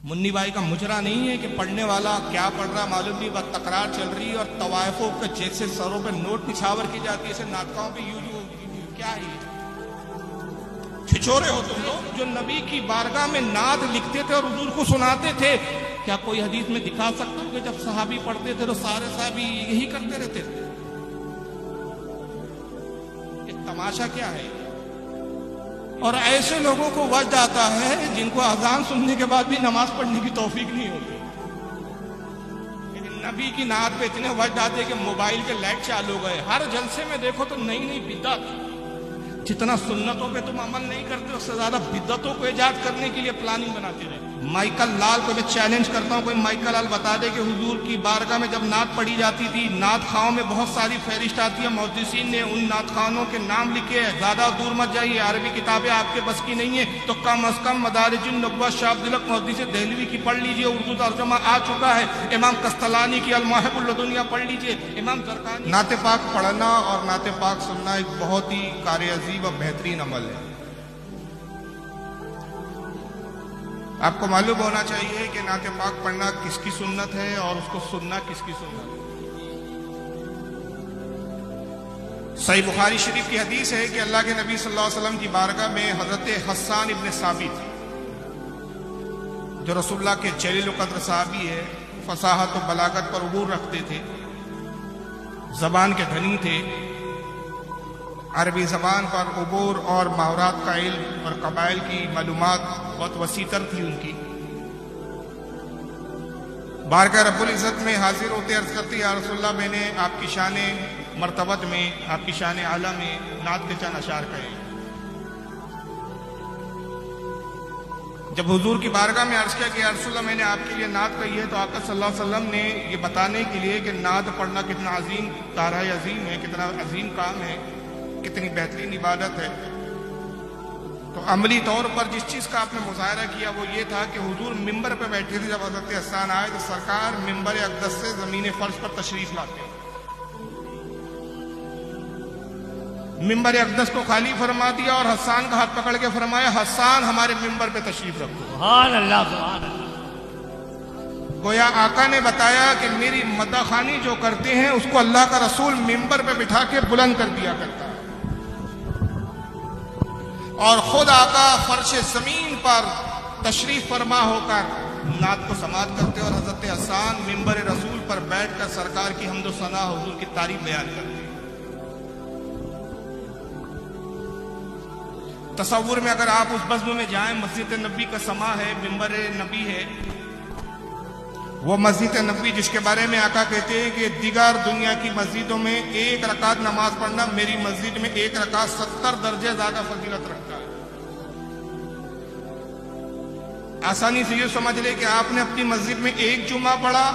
मुन्नी भाई का मुजरा नहीं है कि पढ़ने वाला क्या पढ़ रहा मालूम नहीं, बस तकरार चल रही है और तवायफों के जैसे सरों पे नोट निछावर की जाती है, ऐसे नाटकों पे यू क्या है, छिछोरे हो तुम लोग जो नबी की बारगाह में नाद लिखते थे और हुजूर को सुनाते थे। क्या कोई हदीस में दिखा सकते हो कि जब सहाबी पढ़ते थे तो सारे सहाबी यही करते रहते थे? एक तमाशा क्या है। और ऐसे लोगों को वजद आता है जिनको अजान सुनने के बाद भी नमाज पढ़ने की तौफीक नहीं होती। लेकिन नबी की नात पे इतने वजद आते हैं कि मोबाइल के लाइट चालू गए, हर जलसे में देखो तो नई नई बिदअत। जितना सुन्नतों पे तुम अमल नहीं करते उससे ज्यादा बिदअतों को इजाद करने के लिए प्लानिंग बनाते रहे। माइकल लाल को मैं चैलेंज करता हूं, कोई माइकल लाल बता दे कि हुजूर की बारगाह में जब नात पढ़ी जाती थी, नात खाओं में बहुत सारी फहरिस्त आती है, मुहद्दिसीन ने उन नात खानों के नाम लिखे हैं, ज्यादा दूर मत जाइए, अरबी किताबें आपके बस की नहीं है तो कम अज कम मदारिजुन नबुव्वत शाह अब्दुल हक मुहद्दिस देहलवी की पढ़ लीजिए, उर्दू तर्जुमा आ चुका है। इमाम कस्तलानी की अल मवाहिबुल लदुनिया पढ़ लीजिए, इमाम ज़रक़ानी। नाते पाक पढ़ना और नाते पाक सुनना एक बहुत ही कार्य अजीब और बेहतरीन अमल है। आपको मालूम होना चाहिए कि नाते पाक पढ़ना किसकी सुन्नत है और उसको सुनना किसकी सुन्नत है। सही बुखारी शरीफ की हदीस है कि अल्लाह के नबी सल्लल्लाहु अलैहि वसल्लम की बारगाह में हजरत हस्सान इब्न साबित, जो रसूलुल्लाह के जलील क़द्र सहाबी है, फसाहत और बलागत पर उबूर रखते थे, जबान के धनी थे, अरबी जबान पर उबूर और माहरात का इल्म और कबाइल की मालूमात बहुत वसीतर थी उनकी। बारगाह रब्बुल इज़्ज़त में हाजिर होते अर्ज करती या रसूलल्लाह, मैंने आपकी शान मर्तबत में, आपकी शान आला में नात के चंद अशार कहे। जब हुजूर की बारगाह में अर्ज किया कि या रसूलल्लाह मैंने आपके लिए नात कही है, तो आका सल्लल्लाहु अलैहि वसल्लम ने ये बताने के लिए कि नात पढ़ना कितना अजीम तारा अजीम है, कितना अजीम काम है, कितनी बेहतरीन इबादत है, तो अमली तौर पर जिस चीज का आपने मुजाहरा किया वो ये था कि हुजूर मिंबर पे बैठे थे। जब हज़रत हस्सान आए तो सरकार मिंबर अक़दस से जमीन फर्श पर तशरीफ लाते हैं, मिंबर अक़दस को खाली फरमा दिया और हस्सान का हाथ पकड़ के फरमाया, हस्सान हमारे मिंबर पे तशरीफ रखो। सुभान अल्लाह, सुभान अल्लाह। गोया आका ने बताया कि मेरी मदखानी जो करते हैं उसको अल्लाह का रसूल मिंबर पे बिठा के बुलंद कर दिया करता है, और खुद आका फर्श जमीन पर तशरीफ फरमा होकर नात को समाअत करते और हजरत हस्सान मिंबर रसूल पर बैठकर सरकार की हम्द व सना हुजूर की तारीफ बयान करते। तसव्वुर में अगर आप उस बज़्म में जाएं, मस्जिद नबी का समा है, मिंबर नबी है, वो मस्जिद नबी जिसके बारे में आका कहते हैं कि दिगार दुनिया की मस्जिदों में एक रकात नमाज पढ़ना मेरी मस्जिद में एक रकात 70 दर्जे ज्यादा फजीलत रखता है। आसानी से ये समझ ले कि आपने अपनी मस्जिद में एक जुमा पढ़ा,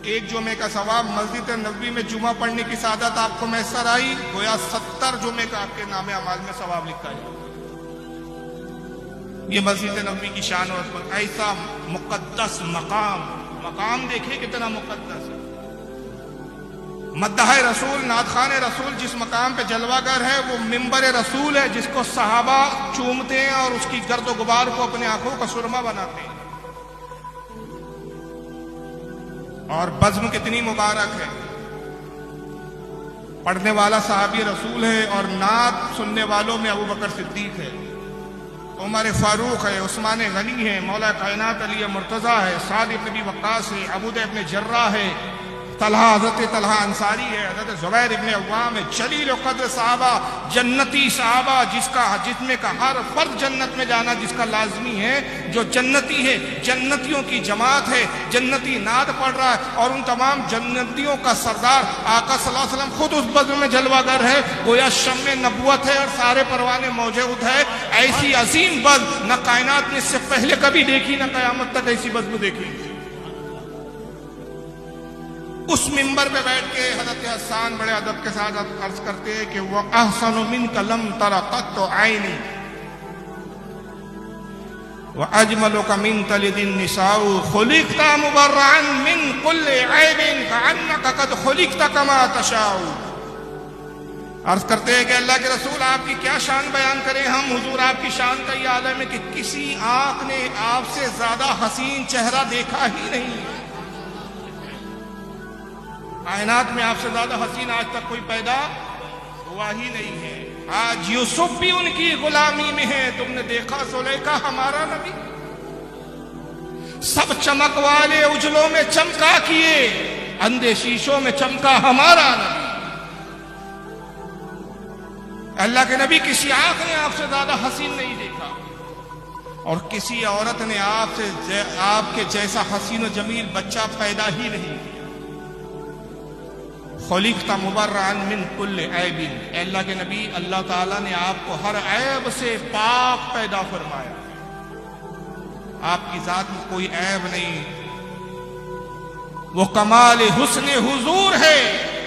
एक जुमे का सवाब मस्जिद नबी में जुमा पढ़ने की सादत आपको मैसर आई, गोया 70 जुमे का आपके नामे अमाल में सवाब लिखा है। ये मस्जिद नबी की शान और ऐसा मुकद्दस मकाम देखिए कितना मुकद्दस है। मद्दाह रसूल, नात खान रसूल जिस मकाम पे जलवागर है वो मिंबर रसूल है, जिसको सहाबा चूमते हैं और उसकी गर्द व गुबार को अपने आंखों का सुरमा बनाते हैं। और बज़्म कितनी मुबारक है, पढ़ने वाला सहाबी रसूल है और नात सुनने वालों में अबू बकर सिद्दीक है, उमर फारूक है, उस्मान गनी है, मौला कायनात अली मुर्तजा है, साद इब्न अबी वक्कास है, अबूद इब्न जर्रा है, तलहा हजरत तलहा अंसारी है, हजरत जुबैर इब्न अव्वाम है, जलील क़द्र सहाबा, जन्नती सहाबा जिसमें का हर फर्द जन्नत में जाना जिसका लाजमी है, जो जन्नती है, जन्नतियों की जमात है, जन्नती नाद पढ़ रहा है, और उन तमाम जन्नतियों का सरदार आका सल्लल्लाहु अलैहि वसल्लम खुद उस बज़्म में जलवागर है, गोया शम्मे नबुव्वत है और सारे परवाने मौजूद है। ऐसी अजीम बज़्म न कायनात ने इससे पहले कभी देखी, न क़यामत तक ऐसी बज़्म देखी। उस मिंबर पे बैठ के हज़रत हस्सान बड़े अदब के साथ अर्ज करते हैं कि वह अहसनु मिनका लम तरा क़त्तु ऐनी व अजमलुका मिन तलिदिन निसाउ खुलिक़ता मुबर्रअन मिन कुल्लि ऐबिन कअन्नका क़द खुलिक़ता कमा तशाउ। अर्ज करते हैं कि अल्लाह के रसूल आपकी क्या शान बयान करें हम। हुजूर आपकी शान का ये आलम है कि किसी आंख ने आपसे ज्यादा हसीन चेहरा देखा ही नहीं है। कायनात में आपसे ज्यादा हसीन आज तक कोई पैदा हुआ ही नहीं है। आज यूसुफ भी उनकी गुलामी में है। तुमने देखा सुलेखा हमारा नबी, सब चमक वाले उजलों में चमका किए, अंधे शीशों में चमका हमारा नबी। अल्लाह के नबी किसी आंख ने आपसे ज्यादा हसीन नहीं देखा और किसी औरत ने आपके जैसा हसीन और जमील बच्चा पैदा ही नहीं किया। खुलिक़्ता मुबर्रअन मिन कुल्लि ऐबिन, अल्लाह के नबी अल्लाह ताला ने आपको हर ऐब से पाक पैदा फरमाया। आपकी जात में कोई ऐब नहीं। वो कमाल हुस्न हुजूर है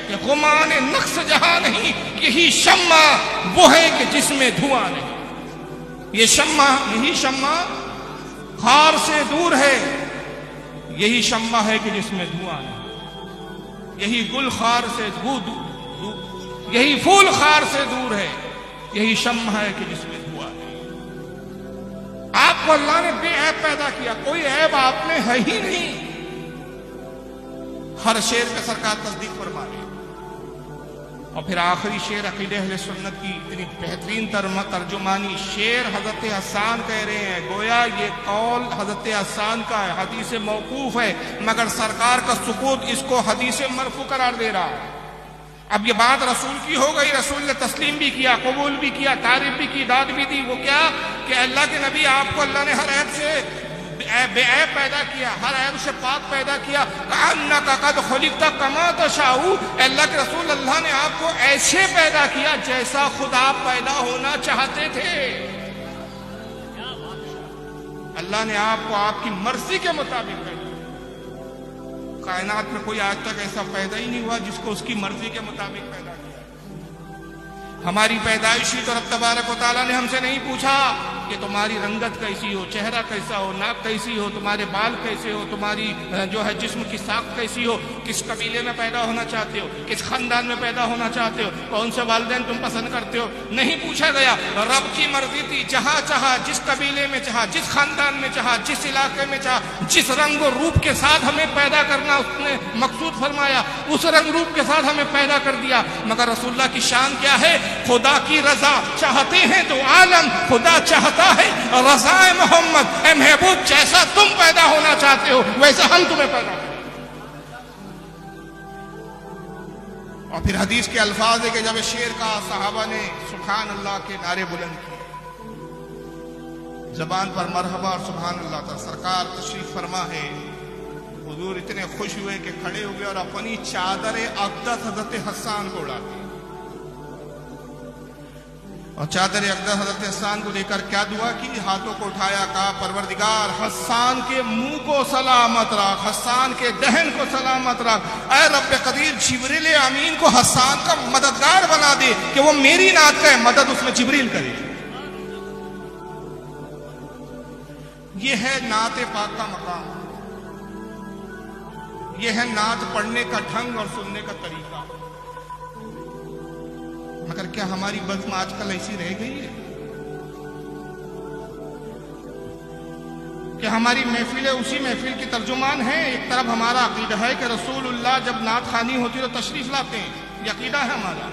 कि गुमान नक्स जहां नहीं। यही शम्मा वो है कि जिसमें धुआं नहीं। ये शम्मा, यही शम्मा खार से दूर है। यही शम्मा है कि जिसमें धुआं नहीं। यही गुल खार से यही फूल खार से दूर है। यही शम्मा है कि जिसमें धुआं नहीं। आपको अल्लाह ने बेऐब पैदा किया, कोई ऐब आप में है ही नहीं। हर शेर पे सरकार तस्दीक फरमा रही। और फिर आखिरी शेर अकीदे अहले सुन्नत की इतनी बेहतरीन तर्जुमानी शेर हजरत हसन कह रहे हैं। गोया ये कौल हजरत हसन का है, हदीस मौकूफ है, मगर सरकार का सुकूत इसको हदीस मरफू करार दे रहा है। अब ये बात रसूल की हो गई, रसूल ने तस्लीम भी किया, कबूल भी किया, तारीफ भी की, दाद भी दी। वो क्या कि अल्लाह के नबी आपको अल्लाह ने हर ऐब से बेऐब पैदा किया, हर ऐब से पाक पैदा किया। अन्नका कद खुलिक़्ता कमा तशाऊ, अल्लाह के रसूल अल्लाह ने आपको ऐसे पैदा किया जैसा खुद आप पैदा होना चाहते थे। अल्लाह ने आपको आपकी मर्जी के मुताबिक पैदा किया। कायनात में कोई आज तक ऐसा पैदा ही नहीं हुआ जिसको उसकी मर्जी के मुताबिक पैदा किया। हमारी पैदाइशी तो रब तबारक व तआला ने हमसे नहीं पूछा कि तुम्हारी रंगत कैसी हो, चेहरा कैसा हो, नाक कैसी हो, तुम्हारे बाल कैसे हो, तुम्हारी जो है जिस्म की साख कैसी हो, किस कबीले में पैदा होना चाहते हो, किस खानदान में पैदा होना चाहते हो, कौन से वालिदैन तुम पसंद करते हो, नहीं पूछा गया। रब की मर्जी थी, जहां चाहा, जिस कबीले में चाहा, जिस खानदान में चाहा, जिस इलाके में चाहा, जिस रंग और रूप के साथ हमें पैदा करना उसने मकसूद फरमाया, उस रंग रूप के साथ हमें पैदा कर दिया। मगर रसूलुल्लाह की शान क्या है? खुदा की रजा चाहते हैं तो आलम खुदा चाहता है रज़ाए मोहम्मद। ए महबूब, जैसा तुम पैदा होना चाहते हो वैसा हम तुम्हें पैदा करेंगे। और फिर हदीस के अल्फाज है कि जब शेर का सहाबा ने सुभान अल्लाह के नारे बुलंद किए, जबान पर मरहबा और सुभान अल्लाह था। सरकार तशरीफ फरमा है, हुजूर इतने खुश हुए कि खड़े हुए और अपनी चादर अक़दस हज़रत हसन को उड़ा दी। और चादर अक़दस हज़रत हसन को लेकर क्या दुआ की? हाथों को उठाया, कहा परवरदिगार हसन के मुंह को सलामत रख, हसन के दहन को सलामत रख। ऐ रब कदीर, जिब्रील अमीन को हसन का मददगार बना दे कि वो मेरी नात का मदद उसमें जिब्रील करे। ये है नात पाक का मकाम, ये है नात पढ़ने का ढंग और सुनने का तरीका। मगर क्या हमारी बज़्म आजकल ऐसी रह गई है कि हमारी महफिलें उसी महफिल की तर्जुमान है? एक तरफ हमारा अकीदा है कि रसूलुल्लाह जब नात खानी होती है तो तशरीफ लाते हैं, ये अकीदा है हमारा।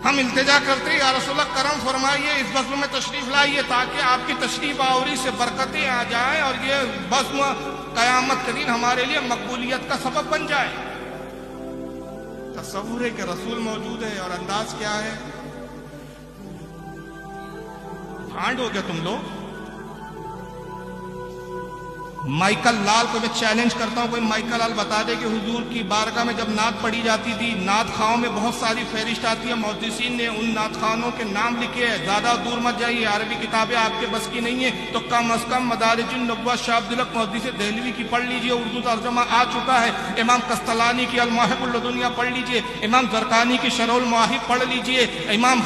हम इल्तिजा करते हैं, या रसूलुल्लाह करम फरमाइए, इस बज़्म में तशरीफ लाइए ताकि आपकी तशरीफ आवरी से बरकतें आ जाए और ये बज़्म क़यामत के दिन हमारे लिए मकबूलियत का सबब बन जाए। तसव्वुर है कि रसूल मौजूद है और अंदाज क्या है? भांड हो गया तुम लोग। माइकल लाल को मैं चैलेंज करता हूं, कोई माइकल लाल बता दे कि हुजूर की बारगाह में जब नात पढ़ी जाती थी, नात खाओं में बहुत सारी फहरिस्त आती है, मुहद्दिसीन ने उन नात खानों के नाम लिखे हैं। ज्यादा दूर मत जाइए, अरबी किताबें आपके बस की नहीं है तो कम अज कम मदारिजुन नबुव्वत शाह अब्दुल हक मुहद्दिस देहलवी की पढ़ लीजिए, उर्दू तर्जुमा आ चुका है। इमाम कस्तलानी की अल मवाहिबुल लदुनिया पढ़ लीजिए, इमाम ज़रकानी की शरहुल मवाहिब पढ़ लीजिए, इमाम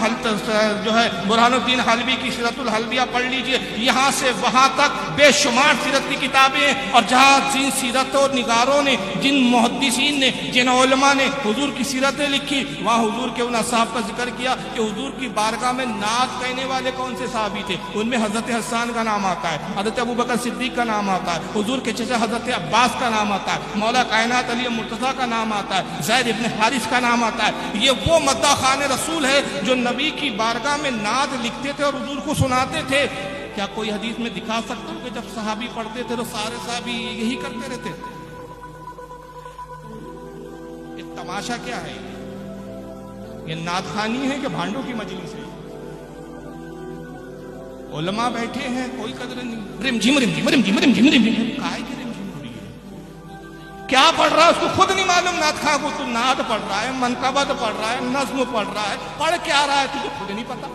जो है बुरहानुद्दीन हलवी की सीरतुल हलविया पढ़ लीजिए। यहाँ से वहां तक बेशुमार सीरत की किताब किताबें और जहाँ जिन सीरत और निगारों ने, जिन मुहद्दिसीन ने, जिन उलमा ने हुजूर की सीरतें लिखी, वहाँ हुजूर के उन असहाब का जिक्र किया कि हुजूर की बारगाह में नात कहने वाले कौन से सहाबी थे। उनमें हजरत हसन का नाम आता है, हजरत अबू बकर सिद्दीक का नाम आता है, हुजूर के चचा हजरत अब्बास का नाम आता है, मौला कायनात अली मुर्तज़ा का नाम आता है, ज़ैद इब्न हारिस का नाम आता है। ये वो मद्दा खान रसूल है जो नबी की बारगाह में नात लिखते थे और हुजूर को सुनाते थे। क्या कोई हदीस में दिखा सकता हूं कि जब सहाबी पढ़ते थे तो सारे सहाबी यही करते रहते थे? ये तमाशा क्या है? ये नात खानी है कि भांडों की मजलिस है? उलमा बैठे हैं, कोई कदर नहीं। रिमझिम रिमझिम रिमझिम रिमझिम रिमझिम, काहे की रिमझिम हो रही है? क्या पढ़ रहा है उसको खुद नहीं मालूम। नात खां को तू नात पढ़ रहा है, मनकबत पढ़ रहा है, नज्म पढ़ रहा है, पढ़ क्या रहा है तुझे खुद नहीं पता।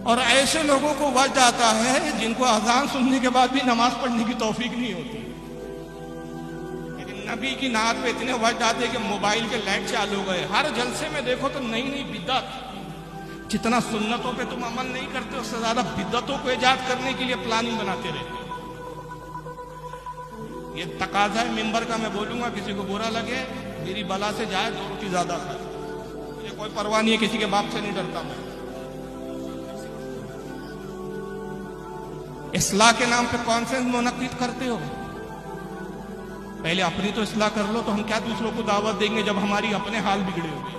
और ऐसे लोगों को वजद आता है जिनको अजान सुनने के बाद भी नमाज पढ़ने की तौफीक नहीं होती। लेकिन नबी की नात पे इतने वजद आते हैं कि मोबाइल के लाइट चालू हो गए। हर जलसे में देखो तो नई नई बिद्दत। जितना सुन्नतों पे तुम अमल नहीं करते उससे ज्यादा बिद्दतों को इजाद करने के लिए प्लानिंग बनाते रहते। ये तकाजा है मिंबर का, मैं बोलूंगा किसी को बुरा लगे, मेरी बला से जाए 2 रोटी ज्यादा खाए, मुझे कोई परवाह नहीं है, किसी के बाप से नहीं डरता मैं। इस्लाह के नाम पे कॉन्फ्रेंस मुनक्किद करते हो? पहले अपनी तो इस्लाह कर लो, तो हम क्या दूसरों को दावत देंगे जब हमारी अपने हाल बिगड़े हो गए।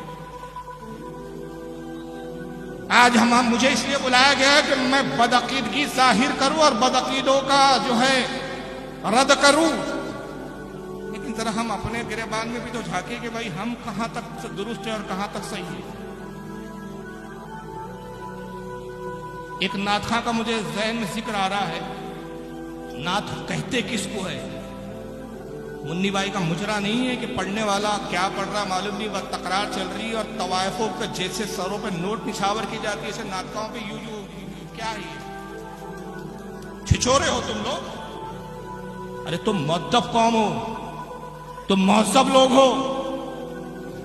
आज मुझे इसलिए बुलाया गया है कि मैं बदअकीदगी जाहिर करूं और बदअकीदों का जो है रद्द करूं। लेकिन जरा हम अपने गिरेबान में भी तो झांके कि भाई हम कहां तक दुरुस्त है और कहां तक सही है। एक नात खां का मुझे ज़हन में जिक्र आ रहा है। नात कहते किसको है? मुन्नी बाई का मुजरा नहीं है कि पढ़ने वाला क्या पढ़ रहा मालूम नहीं, बस तकरार चल रही है और तवायफों पे जैसे सरों पे नोट निछावर की जाती है, ऐसे नातखाओं पे यू क्या है? छिछोरे हो तुम लोग। अरे तुम मुअद्दब कौम हो, तुम महज़ब लोग हो,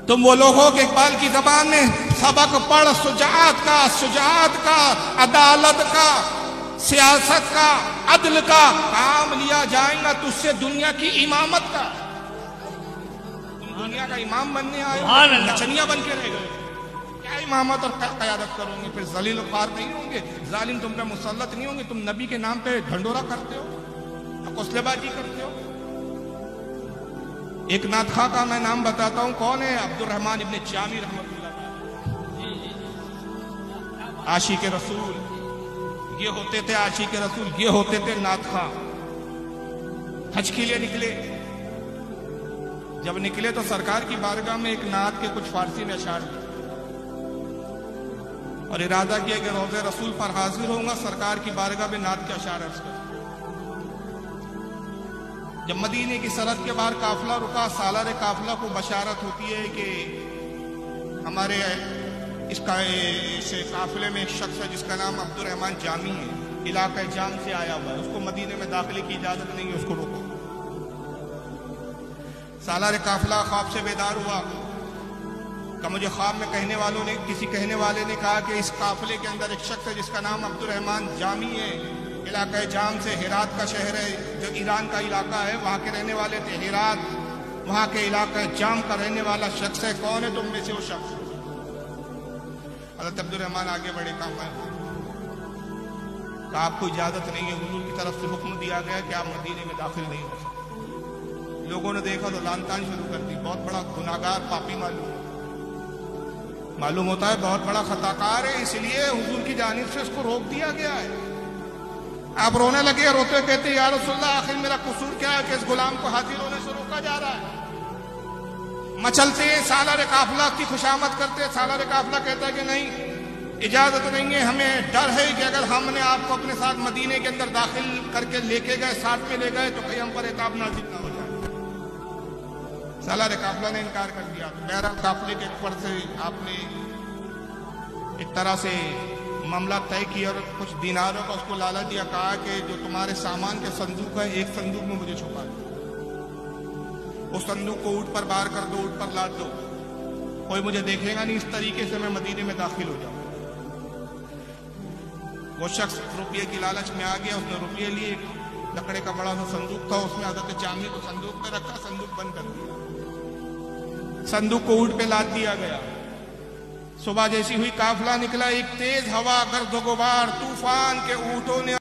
तुम वो लोग हो कि इकबाल की जबान में सबक पढ़ शुजाअत का, अदालत का, सियासत का, अदल का काम लिया जाएगा तुझसे दुनिया की इमामत का। तुम दुनिया का इमाम बनने आए हो, नचनिया बन के रह गए। क्या इमामत और क़यादत करोगे? फिर जलील ख्वार नहीं होंगे, जालिम तुम पे मुसल्लत नहीं होंगे। तुम नबी के नाम पे ढंडोरा करते हो, कुस्लेबाजी करते हो। एक नात खां का मैं नाम बताता हूं, कौन है? अब्दुर्रहमान इब्ने जामी रहमतुल्लाह, आशिक रसूल। ये होते थे आशिक रसूल, ये होते थे नात खां। हज के लिए निकले, जब निकले तो सरकार की बारगाह में एक नात के कुछ फारसी में अशार किए और इरादा किया कि रोज़े रसूल पर हाजिर होऊंगा, सरकार की बारगाह में नात के अशार अर्ज कर। जब मदीने की सरहद के बाहर काफिला रुका, सालार काफिला को बशारत होती है कि हमारे इस काफिले में एक शख्स है जिसका नाम अब्दुर्रहमान जामी है, इलाका जाम से आया हुआ है, उसको मदीने में दाखिले की इजाजत नहीं है, उसको रोको। सालार काफिला ख्वाब से बेदार हुआ कि मुझे ख्वाब में किसी कहने वाले ने कहा कि इस काफिले के अंदर एक शख्स है जिसका नाम अब्दुर्रहमान जामी है, इलाका जाम से, हेरात का शहर है जो ईरान का इलाका है, वहां के रहने वाले थे। हेरात वहां के इलाका जाम का रहने वाला शख्स है। कौन है तुम में से वो शख्स? हज़रत अब्दुर्रहमान आगे बढ़े, कहा आपको इजाजत नहीं है, हुजूर की तरफ से हुक्म दिया गया कि आप मदीने में दाखिल नहीं हो सकते। लोगों ने देखा तो लानतान शुरू कर दी, बहुत बड़ा गुनाहगार पापी मालूम होता है, बहुत बड़ा खताकार है, इसलिए हुजूर की जानिब से उसको रोक दिया गया है। आप रोने लगे, रोते कहते या रसूलल्लाह आखिर मेरा कसूर क्या है कि इस गुलाम को हाजिर होने से रोका जा रहा है? मचलते सालार काफिला की खुशामद करते, सालार काफिला कहता है कि नहीं, इजाजत नहीं है, हमें डर है कि अगर हमने आपको अपने साथ मदीने के अंदर दाखिल करके लेके गए, साथ में ले गए, तो कहीं हम पर इताब नाज़िल ना हो जाए। सालार काफिला ने इनकार कर दिया। बहरहाल काफिले के ऊपर से आपने एक तरह से मामला तय किया और कुछ दिनारों का उसको लालच दिया, कहा कि जो तुम्हारे सामान के संदूक है, एक संदूक में मुझे छुपा दो, उस संदूक को ऊंट पर बार कर दो, ऊंट पर लाद दो, कोई मुझे देखेगा नहीं, इस तरीके से मैं मदीने में दाखिल हो जाऊं। वो शख्स रुपये की लालच में आ गया, उसने रुपये लिए, लकड़े का बड़ा सा संदूक था, उसमें हजरत चांदी को संदूक पे रखा, संदूक बंद कर दिया, संदूक को ऊंट पे लाद दिया गया। सुबह जैसी हुई काफिला निकला, एक तेज हवा, गर्द गुबार, तूफान के ऊंटों ने